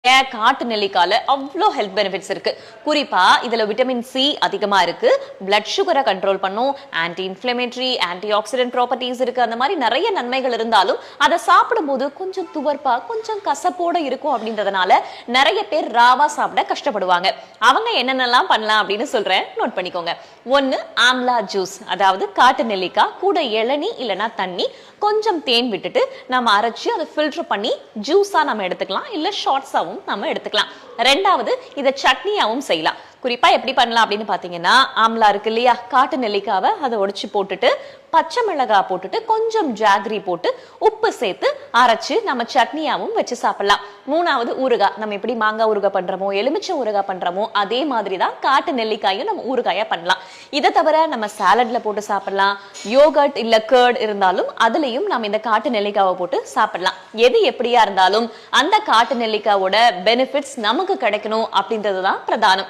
காட்டு நெல்லிக்கால அவ்வளோ health benefits இருக்கு. குறிப்பா இதுல விட்டமின் சி அதிகமா இருக்கு. பிளட் சுகரை கண்ட்ரோல் பண்ணும். Anti inflammatory, anti accident properties இருக்கு. அந்த மாதிரி நிறைய நன்மைகள் இருந்தாலும் அதை சாப்பிடும்போது கொஞ்சம் துவர்ப்பா, கொஞ்சம் கசப்போட இருக்கும் அப்படின்றதுனால நிறைய பேர் ராவா சாப்பிட கஷ்டப்படுவாங்க. அவங்க என்னென்னலாம் பண்ணலாம் அப்படின்னு சொல்றேன், நோட் பண்ணிக்கோங்க. ஒன்னு, ஆம்லா ஜூஸ், அதாவது காட்டு நெல்லிக்காய் கூட இளநீ இல்லைன்னா தண்ணி, கொஞ்சம் தேன் விட்டுட்டு நம்ம அரைச்சு அதை ஃபில்டர் பண்ணி ஜூஸா நம்ம எடுத்துக்கலாம், இல்ல ஷார்ட்ஸாவும் நம்ம எடுத்துக்கலாம். ரெண்டாவது, இதை சட்னியாவும் செய்யலாம். குறிப்பா எப்படி பண்ணலாம் அப்படின்னு பாத்தீங்கன்னா, ஆம்லா இருக்கு இல்லையா, காட்டு நெல்லிக்காவை அதை உடைச்சு போட்டுட்டு பச்சை மிளகாய் போட்டுட்டு கொஞ்சம் ஜாகரி போட்டு உப்பு சேர்த்து அரைச்சு நம்ம சட்னியாவும் வச்சு சாப்பிடலாம். மூணாவது, ஊறுகாய். நம்ம எப்படி மாங்காய் ஊறுகாய் பண்றோமோ, எலுமிச்சை ஊறுகாய் பண்றோமோ, அதே மாதிரிதான் காட்டு நெல்லிக்காயும் நம்ம ஊறுகாயா பண்ணலாம். இதை தவிர நம்ம சாலட்ல போட்டு சாப்பிடலாம். யோகர்ட் இல்ல கர்ட் இருந்தாலும் அதுலயும் நம்ம இந்த காட்டு நெல்லிக்காவை போட்டு சாப்பிடலாம். எது எப்படியா இருந்தாலும் அந்த காட்டு நெல்லிக்காவோட பெனிஃபிட்ஸ் நமக்கு கிடைக்கணும் அப்படின்றதுதான் பிரதானம்.